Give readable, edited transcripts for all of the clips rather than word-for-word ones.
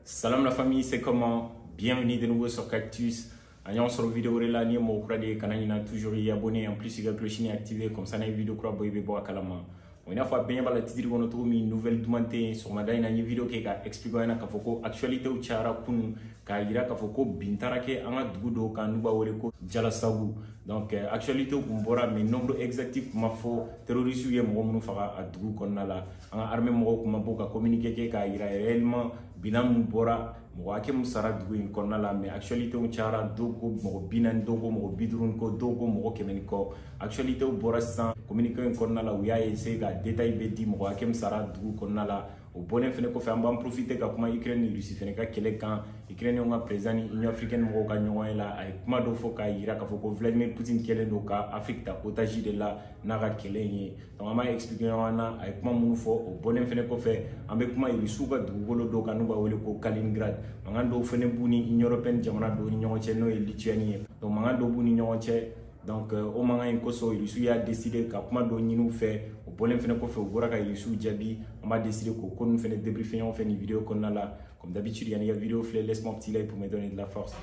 Salam la famille, c'est comment? Bienvenue de nouveau sur Cactus. On se retrouve vidéo là, ni mo krade kanana toujours y abonné en plus il y a cloche ni activé comme ça na vidéo kra boy bo akalama. On a fois bien bala titre on trouve une nouvelle demande sur madai na vidéo qui ka expliquer na ka foko actualité ou chara kun ka ira ka foko bintara ke anga dugudo ka nuba wole ko jala sabu. Donc actualité ko mbora mais nombre exactif ma fo terroriste ye mo munu faga adugu konnala anga armée mo ko maboka communiquer ke ka ira réellement bilan bora mo ake musara dugu in konnala mais actualité on chara dogo mo binan dogo mo bidrun ko dogo mo kemen ko actualité o bora sans communiquer in konnala uya ese ga détail be di mo ake musara dugu konnala o bolen fene ko fe am ban profiter ka kuma Ukraine Russie fene ka kele kan Ukraine on a présent Union africaine mo ka nyoy la ay kuma do fo ka ira ka fo ko Vladimir Poutine kele do ka Afrique ta otage de la na ga kele yi donc ama expliquer wana ay kuma mu fo o bolen fene ko fe ambe kuma Russie ga dugolo do ka no ba wole ko Kaliningrad mangando fene buni Union européenne jamana do ni nyonche no e Lituanie donc mangando buni nyonche donc au moment où Russie a décidé qu'à comment donner nous fait au problème fait qu'on fait au Goraka Russie Djabi on va décider qu'on nous fait des débriefings on fait une vidéo qu'on a là comme d'habitude il y a une vidéo laisse-moi un petit like pour me donner de la force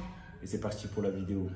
et c'est parti pour la vidéo.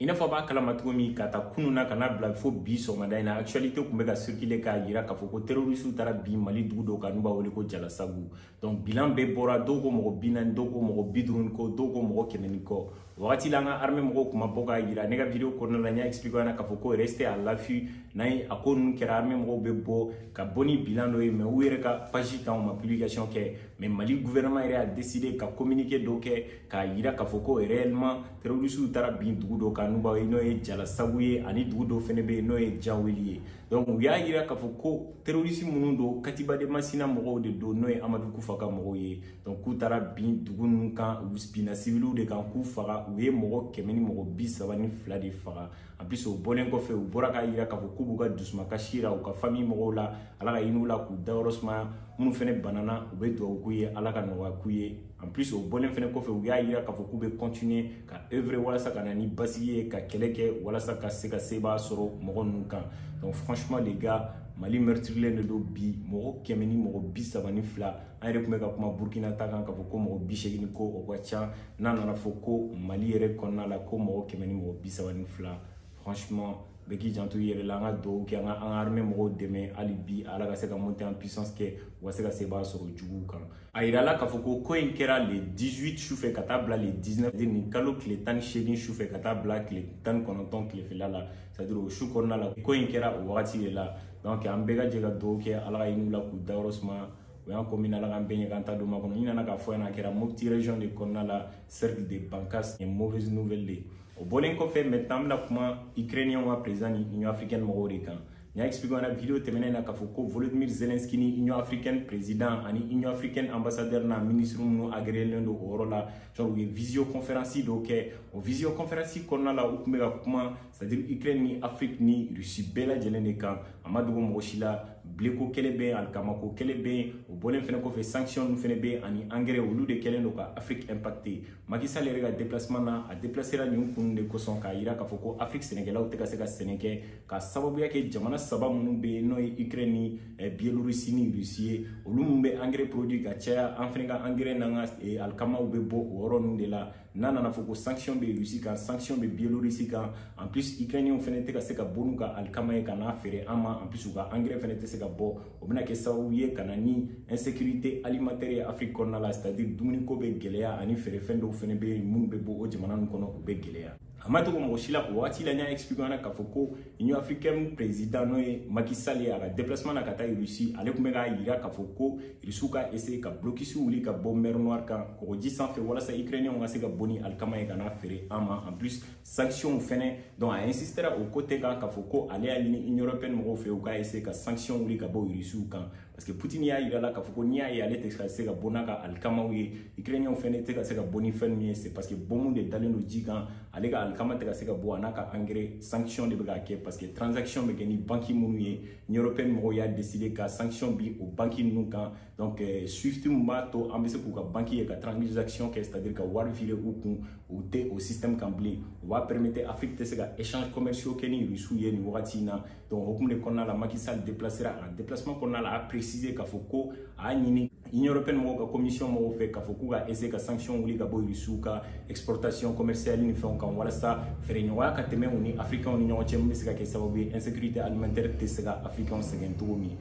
Ina fa ba kala matumi kata kununa kana bla fo bi so madaina actualité ko be ga circuler ka yira ka fo ko terroriste tara bi Mali dugudo ka nuba wole ko jala sabu donc bilan be bora dogo mo binan dogo mo bidrun ko dogo mo keneni ko wakati la nga armée mo ko maboka yira nega vidéo ko na nya expliquer na ka fo ko rester à l'affût nay akon kera armée mo be bo ka boni bilan do me were ka page ka ma publication ke mais Mali gouvernement a décidé ka communiquer do ke ka yira ka fo ko réellement terroriste tara bi dugudo ka nuba ino e jala sabuye ani dugudo fene be no e jaweliye donc ya yira ka fo ko terroriste munundo katiba de masina mo de do no e Amadou Koufaka mo ye donc ku tara bi dugun kan uspina civilu de kan ku faga we mo kemeni mo bisabani fla de faga en plus o bolen ko fe o boraka yira ka fo ku buga dusma ka shira o ka famille mo la ala ka inula ku dawrosma munu fene banana o be do ku ye ala ka no ku ye en plus o bolen fene ko fe o ya yira ka fo ku be continuer ka œuvre wala sa kana ni basiye ka keleke wala sa ka se ka seba soro mo nun kan donc franchement les gars Mali meurtrier ne do bi mo kemeni mo bi sabani fla ay rek me ka kuma Burkina ta kan ka fo ko mo bi shegini ko o wacha nana fo ko Mali yere konna la ko mo kemeni mo bi sabani fla franchement beki jantu yere la nga do ke nga armée mo deme alibi ala ka se ka monter en puissance ke wa se ka se ba so jugu kan ayira la ka fo ko en kera le 18 choufe katabla le 19 ni kalo kle tan shegin choufe katabla kle tan kononton kle filala c'est à dire o chou konna la ko en kera o wati la donc ambega jega do ke ala inula ku dawrosma on commune ala gambenye kanta do makono ina na ka fo na kera mopti région de Konnala cercle de Bankas et mauvaise nouvelle au bolen ko fait maintenant la kuma ukrainien wa présent ni Union africaine mo kan nya expliquer na vidéo temene na ka fo ko Volodymyr Zelensky ni Union africaine président ani Union africaine ambassadeur na ministre mu agré do orola genre visioconférence do ke o visioconférence Konnala ou kuma c'est-à-dire Ukraine ni Afrique ni Russie bela jelene kan Amadou mo shila bleko kelebe alkamako kelebe o bolen fene ko fe sanction nu fene be ani engrais o lu de kelen do ka Afrique impacté Macky Sall rega déplacement na a déplacer la ni kun de ko son ka ira ka foko Afrique Sénégal o te ka se ka Sénégal ka sababu yake jamana saba munu be no Ukraine ni Biélorussie ni Russie o lu mbe engrais produit ka cha en fene ka engrais na e alkama o be bo o ron de la nana na foko sanction be Russie ka sanction be Biélorussie ka en plus Ukrainien fene te ka se ka bonu ka alkama e kana fere ama en plus ka engrais fene te se ka bo o bena ke saouye kana ni insécurité alimentaire Afrique konnala c'est-à-dire dumuni ko be geleya ani fere fendo fene be mun be bo o jamana nu kono be geleya amatu ko mo shila o wati la nya expliquer na ka foko Union africaine président no Macky Sall ya ga déplacement na kata Russie ale kuma ga yira ka foko risuka essayer ka bloquer su wuli ka bo mer noir kan ko di sans fait wala sa ukrainien on se ka boni alkama e kana fere ama en plus sanction fene donc a insister au côté ka foko ale à l'Union européenne mo fe o ka essayer ka sanction wuli ka bo Russie kan parce que Poutine ya yira la ka foko nia ya ale te se ka bonaka alkama wi ukrainien fene te ka se ka boni fen mi c'est parce que bon monde daleno jikan ale ka alikama tɛ ka se ka bɔ a n'a ka engrais sanction de bɛ ka kɛ parce que transaction bɛ kɛ ni banque minnu ye Union européenne mɔgɔw y'a décidé ka sanction bi o banque ninnu kan donc Swift mun b'a to an bɛ se k'u ka banque ye ka transaction kɛ c'est-à-dire ka wari virer u kun u tɛ o système kan bilen o b'a permettre Afrique tɛ se ka échange commerciaux kɛ ni Russie ye nin wagati in na donc o hukumu de kɔnɔna la Macky Sall déplacera a déplacement kɔnɔna la a précisé k'a fɔ ko a y'a ɲini Union européenne mɔgɔw ka commission mɔgɔw fɛ k'a fɔ k'u ka essayer ka sanction wuli ka bɔ Russie ka exportation commerciale ni fɛnw kan walasa fɛrɛɲɔgɔnya ka tɛmɛ u ni africains ni ɲɔgɔn cɛ min bɛ se ka kɛ sababu ye insécurité alimentaire tɛ se ka africains sɛgɛn cogo min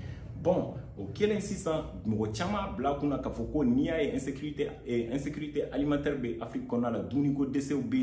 bon o kɛlen sisan mɔgɔ caman bila kunna k'a fɔ ko n'i y'a ye insécurité alimentaire bɛ Afrique kɔnɔna la dumuniko dɛsɛw bɛ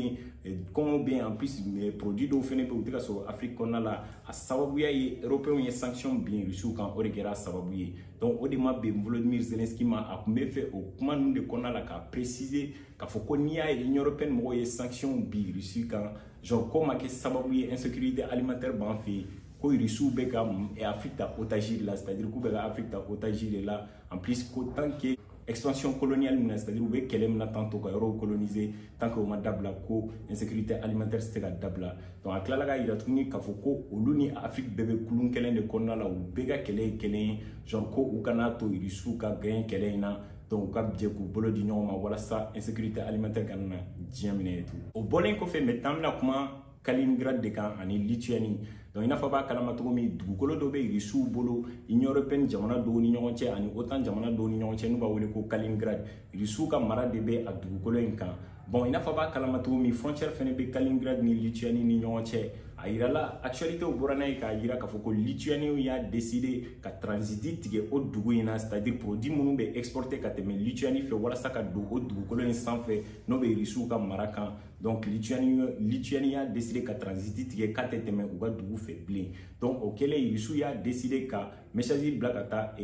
yen kɔngɔ bɛ yen en plus produit dɔw fɛnɛ bɛ yen u tɛ ka sɔrɔ Afrique kɔnɔna la a sababuya ye européens ye sanction bin Russie kan o de kɛra sababu ye donc o de ma bɛn Volodymyr Zelensky ma a tun bɛ fɛ o kuma ninnu de kɔnɔna la k'a préciser k'a fɔ ko n'i y'a ye Union européenne mɔgɔw ye sanction bin Russie kan genre ko ma kɛ sababu ye insécurité alimentaire b'an fɛ yen ko Russie bɛ ka Afrique ta otage de la c'est-à-dire k'u bɛ ka Afrique ta otage de la en plus ko tant que expansion coloniale min na c'est-à-dire u bɛ kɛlɛ min na tantôt ka yɔrɔw coloniser tant que o ma dabila ko insécurité alimentaire tɛ se ka dabila donc a tilala ka yira tuguni k'a fɔ ko olu ni Afrique bɛɛ bɛ kulun kelen de kɔnɔna la u bɛɛ ka kɛlɛ ye kelen ye genre ko u kana to Russie ka gagner kɛlɛ in na donc u ka jɛ k'u bolo di ɲɔgɔn ma walasa insécurité alimentaire kana na diɲɛ minɛ ye tout o bɔlen kɔfɛ maintenant an bɛna kuma Kaliningrad de kan ani Lituanie donc i n'a fɔ b'a kalama cogo min dugukolo dɔ bɛ Russiw bolo Union européenne jamana dɔw ni ɲɔgɔn cɛ ani OTAN jamana dɔw ni ɲɔgɔn cɛ n'u b'a wele ko Kaliningrad Russiw ka mara de bɛ a dugukolo in kan bon i n'a fɔ b'a kalama cogo min frontière fɛnɛ bɛ Kaliningrad ni Lituanie ni ɲɔgɔn cɛ a yirala actualité bɔra n'a ye k'a yira k'a fɔ ko Lituaniens y'a décidé ka transiter tigɛ o dugu in na c'est-à-dire produit minnu bɛ exporter ka tɛmɛ Lituanie fɛ walasa ka don o dugukolo in sanfɛ n'o bɛ Russiw ka mara kan donc Lituanie y'a décidé ka transiter tigɛ k'a tɛ tɛmɛ u ka dugu fɛ bilen donc o kɛlen Russiw y'a décidé ka message bila ka taa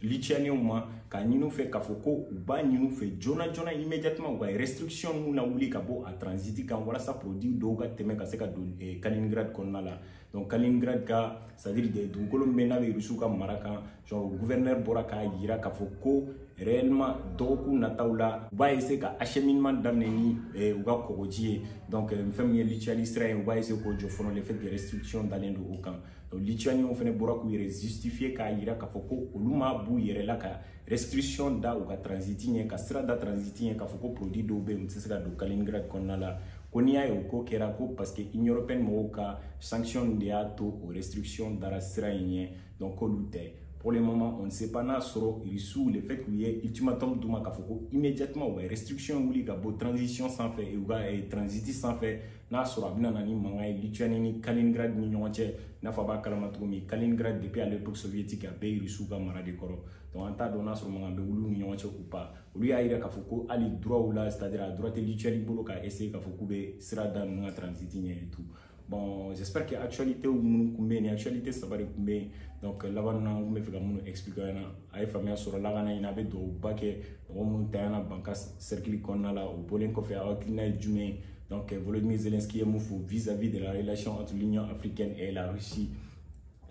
Lituaniens ma k'a ɲini u fɛ k'a fɔ ko u b'a ɲini u fɛ joona joona immédiatement u ka restriction ninnu lawuli ka bɔ a transit kan walasa produit dɔw ka tɛmɛ ka se ka don Kaliningrad kɔnɔna la donc Kaliningrad ka c'est-à-dire dugukolo min bɛ n'a bɛ Russiw ka mara kan genre gouverneur bɔra k'a yira k'a fɔ ko réellement dɔgɔkun nataw la u b'a essayer ka acheminement daminɛ ni u ka kɔgɔji ye donc fɛn min ye Lituanie sira ye u b'a essayer k'o jɔ fɔlɔ le fait que restriction dalen don o kan donc Lituaniens fɛnɛ bɔra k'u yɛrɛ justifier k'a yira k'a fɔ ko olu ma b'u yɛrɛ la ka restriction da u ka transit ɲɛ ka sira da transit ɲɛ k'a fɔ ko produit dɔw bɛ yen u tɛ se ka don Kaliningrad kɔnɔna la ko n'i y'a ye o ko kɛra ko parce que Union européenne mɔgɔw ka sanction de y'a to o restriction dara sira in ɲɛ donc k'olu tɛ pour le moment on ne sait pas n'a sɔrɔ Russie le fait qu'il y ait ultimatum d'u ma k'a fɔ ko immédiatement u ka restriction wuli ka bɔ transition sanfɛ u ka transit sanfɛ n'a sɔrɔ a bɛna na ni mankan ye Lituanie ni Kaliningrad ni ɲɔgɔn cɛ n'a fɔ a b'a kalama cogo min Kaliningrad depuis à l'époque soviétique a bɛɛ ye Russie ka mara de kɔrɔ donc an t'a dɔn n'a sɔrɔ mankan bɛ wuli ni ɲɔgɔn cɛ ou pas olu y'a yira k'a fɔ ko hali droit la c'est-à-dire a droit tɛ Lituanie bolo ka essayer k'a fɔ k'u bɛ sira da ninnu ka transit ɲɛ et tout bon j'espère que actualité minnu kun bɛ yen ni actualité saba de kun bɛ yen donc laban na n kun bɛ fɛ ka minnu expliquer ɲɛna a ye faamuya sɔrɔ lakana in na a bɛ duwawuba kɛ mɔgɔ minnu tanyana ban ka cercle kɔnɔna la o bɔlen kɔfɛ a hakilina ye jumɛn ye donc Volodymyr Zelensky ye mun fɔ vis-à-vis de la relation entre l'Union africaine et la Russie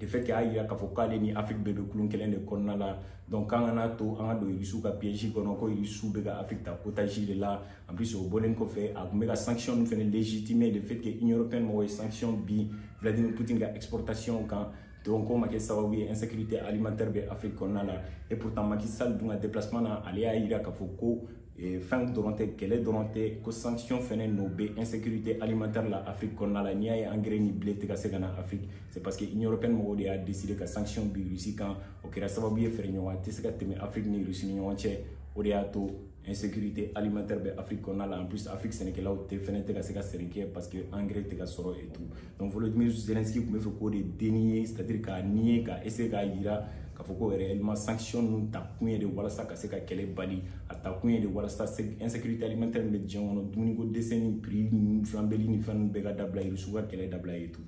le fait k'a yira k'a fɔ k'ale ni Afrique bɛɛ bɛ kulun kelen de kɔnɔna la donc k'an kana to an ka don Russiw ka piège kɔnɔ ko Russiw bɛ ka Afrique ta otage de la en plus o bɔlen kɔfɛ a tun bɛ ka sanction ninnu fɛnɛ légitimer le fait que Union européenne mɔgɔw ye sanction bi Vladimir Poutine ka exportation kan donc ko ma kɛ sababu ye insécurité alimentaire bɛ Afrique kɔnɔna la et pourtant Macky Sall dun ka déplacement na ale y'a yira k'a fɔ ko fɛn dɔrɔn tɛ kɛlɛ dɔrɔn tɛ ko sanction fɛnɛ n'o bɛ insécurité alimentaire la Afrique kɔnɔna la n'i y'a ye engrais ni blé tɛ ka se ka na Afrique c'est parce que Union européenne mɔgɔw de y'a décidé ka sanction bi Russie kan o kɛra sababu ye fɛrɛɲɔgɔnya tɛ se ka tɛmɛ Afrique ni Russie ni ɲɔgɔn cɛ o de y'a to insécurité alimentaire bɛ Afrique kɔnɔna la en plus Afrique sɛnɛkɛlaw fɛnɛ tɛ ka se ka sɛnɛ kɛ parce que engrais tɛ ka sɔrɔ et tout donc Volodymyr Zelensky tun bɛ fɛ k'o de dénier c'est-à-dire k'a nier ka essayer k'a yira k'a fɔ ko réellement sanction ninnu ta kun ye de walasa ka se ka kɛlɛ bali a ta kun ye de walasa insécurité alimentaire min bɛ diɲɛ kɔnɔ dumuniko dɛsɛ ni prix ni flambeli ni fɛn ninnu bɛɛ ka dabila Russie ka kɛlɛ dabila et tout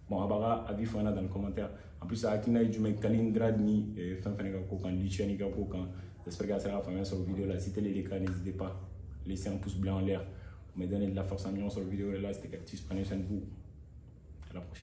bon a b'a ka avis fɔ an na dans les commentaires en plus a hakilina ye jumɛn Kaliningrad ni fɛn fɛnɛ ka ko kan Lituanie ka ko kan j'espère que a sera ka faamuya sɔrɔ vidéo la si tel est le cas n'hésitez pas laissez un pouce bleu en l'air me donner de la force en mission sur la vidéo là c'était Cactus prenez soin de vous à la prochaine.